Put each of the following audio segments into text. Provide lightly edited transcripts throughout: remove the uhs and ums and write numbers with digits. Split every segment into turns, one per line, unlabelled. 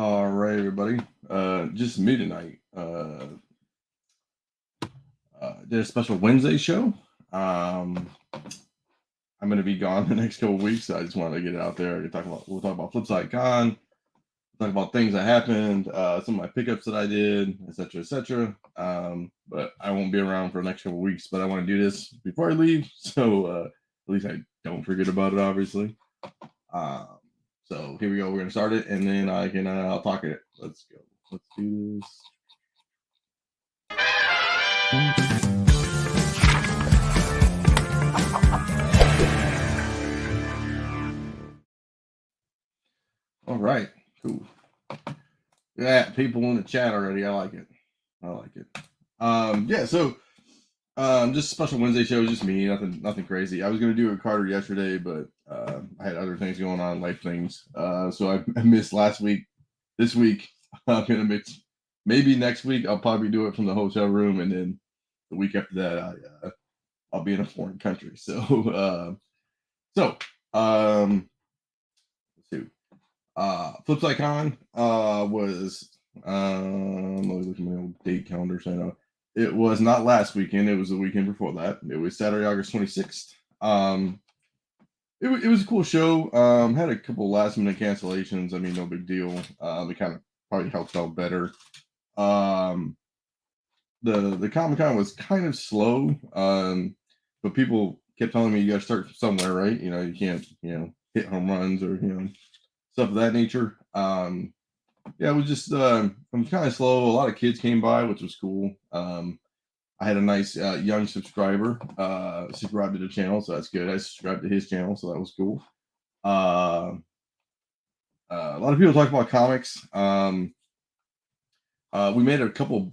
All right, everybody. Just me tonight. Did a special Wednesday show. Um, I'm gonna be gone the next couple weeks, so I just wanted to get it out there. We'll talk about Flipside Con, talk about things that happened, some of my pickups that I did, etc., etc. But I won't be around for the next couple weeks. But I want to do this before I leave, so at least I don't forget about it. Obviously. Um, so here we go. We're gonna start it, and then I'll talk it. Let's go. Let's do this. All right, cool. Yeah, people in the chat already. I like it. Yeah. So, just a special Wednesday show. Just me. Nothing crazy. I was gonna do a Carter yesterday, but I had other things going on, life things. So I missed last week. This week I'm gonna miss. Maybe next week I'll probably do it from the hotel room, and then the week after that I'll be in a foreign country. So, let's see. Flipside Con was let me look at my old date calendar so I know. It was not last weekend, it was the weekend before that. It was Saturday, August 26th. It was a cool show. Had a couple last minute cancellations. I mean, no big deal. It kind of probably helped out better. The Comic Con was kind of slow. But people kept telling me you gotta start somewhere, right? You can't, hit home runs or stuff of that nature. Yeah, it was just it was kind of slow. A lot of kids came by, which was cool. I had a nice young subscriber subscribe to the channel, so that's good. I subscribed to his channel, so that was cool. A lot of people talk about comics. We made a couple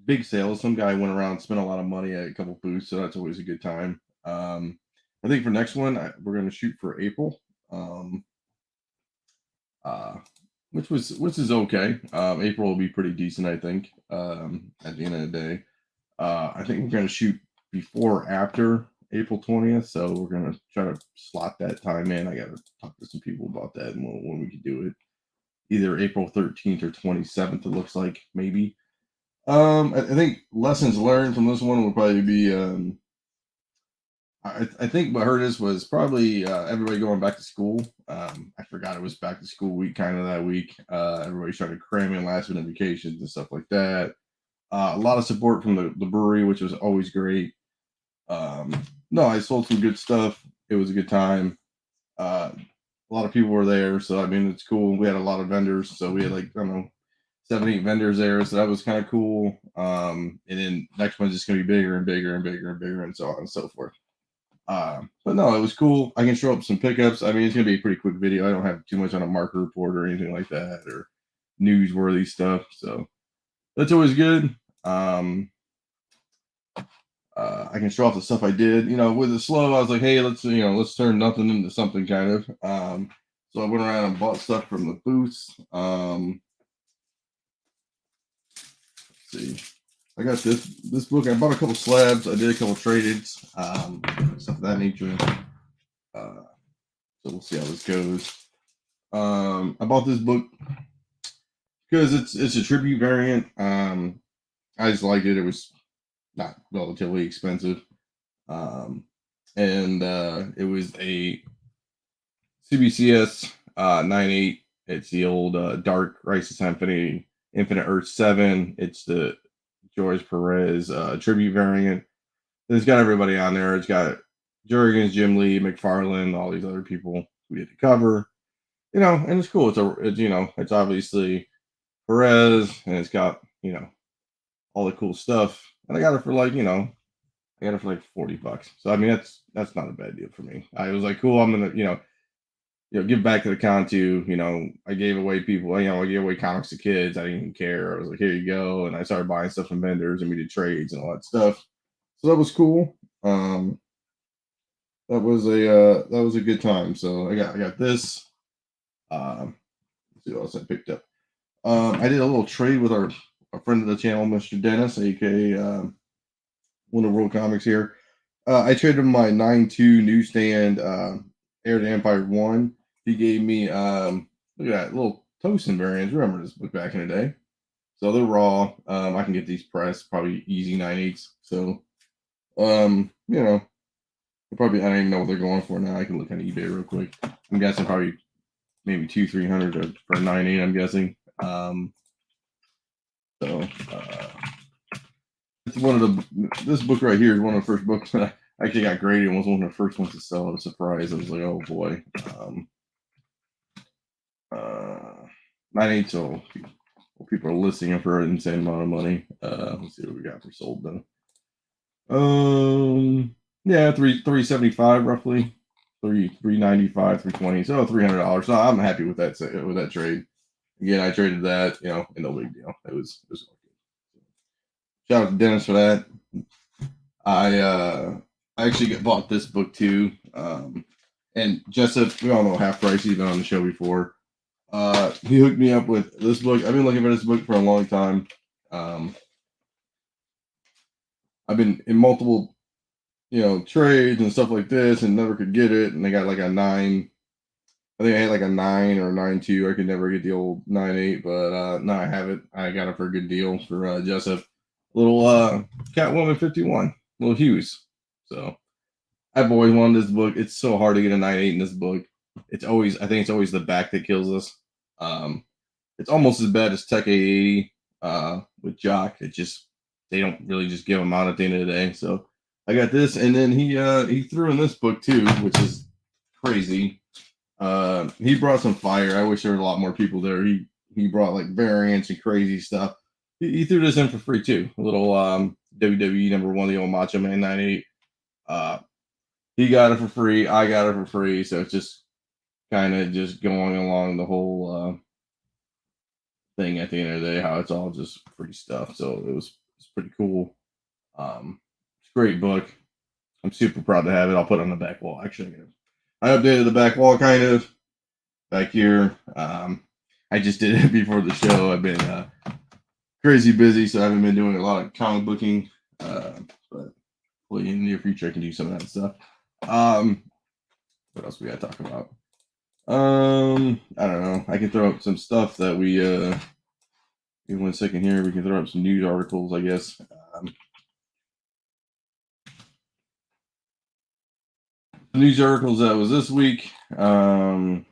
big sales. Some guy went around, spent a lot of money at a couple booths, so that's always a good time. I think for next one, we're going to shoot for April. Which is okay. April will be pretty decent, I think. At the end of the day, I think we're gonna shoot before or after April 20th, so we're gonna try to slot that time in. I gotta talk to some people about that and when we can do it. Either April 13th or 27th. It looks like maybe. I think lessons learned from this one will probably be I think what hurt us was probably everybody going back to school. I forgot it was back to school week kind of that week. Everybody started cramming last minute vacations and stuff like that. A lot of support from the brewery, which was always great. No, I sold some good stuff. It was a good time. A lot of people were there, so I mean it's cool. We had a lot of vendors, so we had like I don't know 7, 8 vendors there, so that was kind of cool. And then next one's just gonna be bigger and bigger and bigger and bigger and so on and so forth. But no, it was cool. I can show up some pickups. I mean, it's gonna be a pretty quick video. I don't have too much on a marker report or anything like that or newsworthy stuff. So that's always good. I can show off the stuff I did. With the slow, I was like, hey, let's turn nothing into something kind of. So I went around and bought stuff from the booths. Let's see. I got this book. I bought a couple slabs. I did a couple tradeds, stuff of that nature. So we'll see how this goes. I bought this book because it's a tribute variant. I just liked it. It was not relatively expensive. And it was a CBCS 9.8. It's the old Dark Crisis Infinite Earth 7. It's the George Perez tribute variant. It's got everybody on there. It's got Jurgens, Jim Lee, McFarlane, all these other people we did the cover. And it's cool. It's obviously Perez, and it's got all the cool stuff. And I got it for like $40. So I mean that's not a bad deal for me. I was like, cool, I'm gonna give back to the con too. I gave away people, I gave away comics to kids. I didn't even care. I was like, here you go. And I started buying stuff from vendors and we did trades and all that stuff. So that was cool. That was a good time. So I got this. Let's see what else I picked up. I did a little trade with a friend of the channel, Mr. Dennis, aka Wonder World Comics here. I traded him my 9.2 newsstand Heir to Empire 1. He gave me look at that little Toasting variants. Remember this book back in the day? So they're raw. I can get these pressed, probably easy 9/8. So you know, probably I don't even know what they're going for now. I can look on eBay real quick. I'm guessing probably maybe 200-300 for 9/8. I'm guessing. So it's one of the this book right here is one of the first books that I actually got graded and was one of the first ones to sell at a surprise. I was like, oh boy. Uh 9/8. So people are listing it for an insane amount of money. Let's see what we got for sold though. Yeah, 375 roughly. 395, 320. So $300. So I'm happy with that trade. Again, I traded that, and no big deal. It was okay. Shout out to Dennis for that. I actually bought this book too. And Jessup, we all know Half Price. He's been on the show before. He hooked me up with this book. I've been looking for this book for a long time. I've been in multiple, trades and stuff like this, and never could get it. And they got like a 9. I think I had like a 9 or a 9.2. I could never get the old 9.8, but now I have it. I got it for a good deal for Jessup. Little Catwoman 51, little Hughes. So I've always wanted this book. It's so hard to get a 9.8 in this book. I think it's always the back that kills us. It's almost as bad as Tech A80 with Jock. They don't really just give them out at the end of the day. So I got this, and then he threw in this book too, which is crazy. He brought some fire. I wish there were a lot more people there. He brought like variants and crazy stuff. He threw this in for free too. A little WWE #1, the old Macho Man 9.8. He got it for free. I got it for free. So it's just kind of just going along the whole thing at the end of the day, how it's all just free stuff. So it's pretty cool. It's a great book. I'm super proud to have it. I'll put it on the back wall. Actually, I updated the back wall kind of back here. I just did it before the show. I've been crazy busy, so I haven't been doing a lot of comic booking. But hopefully in the near future I can do some of that stuff. What else we gotta talk about? I don't know. I can throw up some stuff that we in 1 second here. We can throw up some news articles, I guess. The news articles that was this week. I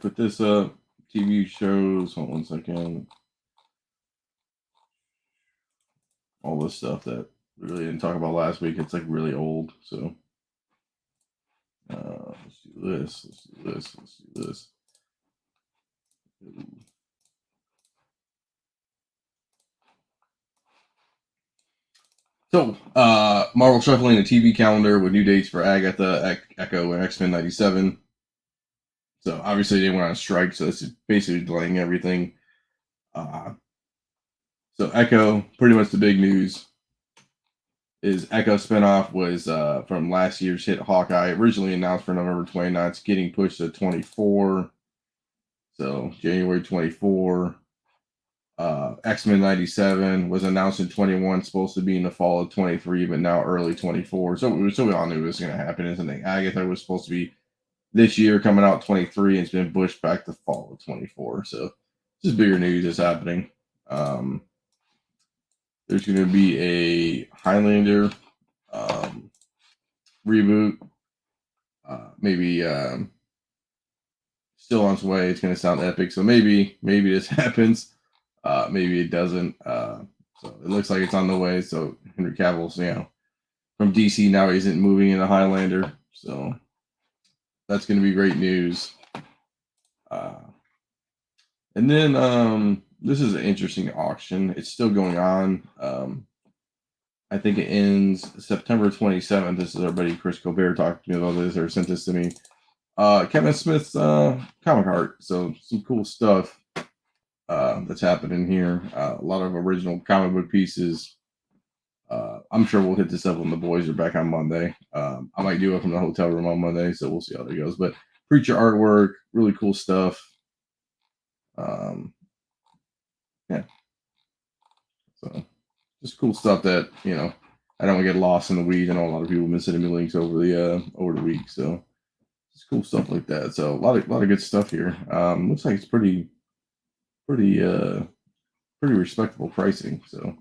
put this up. TV shows. Hold on 1 second. All this stuff that we really didn't talk about last week. It's like really old. So let's do this. Let's do this. Let's do this. So, Marvel shuffling a TV calendar with new dates for Agatha, Echo, and X-Men 97. So, obviously, they went on strike, so this is basically delaying everything. So, Echo, pretty much the big news is Echo spinoff was from last year's hit Hawkeye, originally announced for November 29th, getting pushed to 24. So, January 24. X-Men 97 was announced in 21, supposed to be in the fall of 23, but now early 24. So we all knew it was going to happen, isn't it? Agatha was supposed to be this year, coming out 23, and it's been pushed back to fall of 24. So just bigger news is happening. There's going to be a Highlander reboot. Maybe still on its way. It's going to sound epic. So maybe this happens. Maybe it doesn't. So it looks like it's on the way. So Henry Cavill's, from DC now, he isn't moving into Highlander. So that's going to be great news. And then this is an interesting auction. It's still going on. I think it ends September 27th. This is our buddy Chris Colbert talked to me about this or sent this to me. Kevin Smith's comic art. So some cool stuff that's happening here. A lot of original comic book pieces. I'm sure we'll hit this up when the boys are back on Monday. I might do it from the hotel room on Monday, so we'll see how that goes. But Preacher artwork, really cool stuff. Yeah. So just cool stuff that I don't get lost in the weeds. I know a lot of people have been sending me links over the week. So It's cool stuff like that. So a lot of good stuff here. Looks like it's pretty pretty respectable pricing. So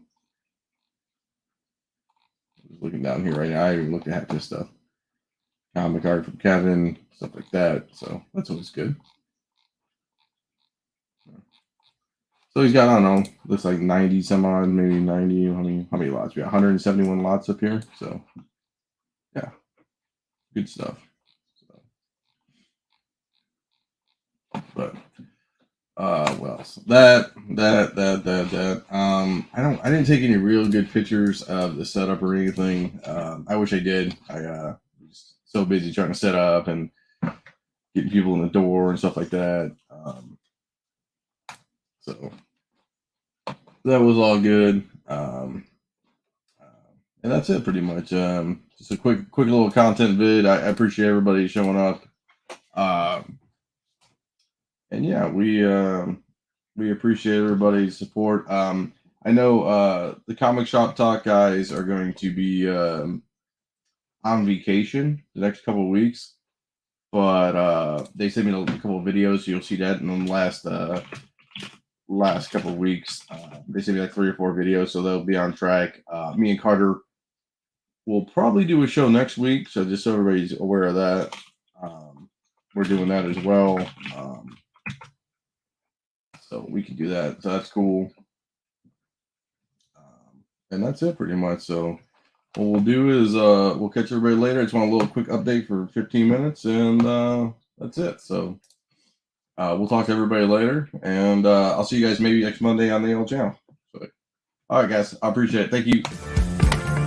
just looking down here right now, I haven't even looked at half this stuff. Comic art from Kevin, stuff like that. So that's always good. So he's got, I don't know, looks like 90 some odd, maybe 90. How many lots? We got 171 lots up here. So yeah, good stuff. So, but what else? That. I didn't take any real good pictures of the setup or anything. I wish I did. I was so busy trying to set up and getting people in the door and stuff like that. So that was all good. And that's it pretty much. Just a quick little content vid. I appreciate everybody showing up. And yeah, we appreciate everybody's support. I know the comic shop talk guys are going to be on vacation the next couple of weeks, but they sent me a couple of videos, so you'll see that in the last couple of weeks. They sent me like 3 or 4 videos, so they'll be on track. Me and Carter will probably do a show next week, so just so everybody's aware of that. We're doing that as well. So we can do that. So that's cool. And that's it pretty much. So what we'll do is we'll catch everybody later. I just want a little quick update for 15 minutes, and that's it. So we'll talk to everybody later, and I'll see you guys maybe next Monday on the old channel. So, all right, guys. I appreciate it. Thank you.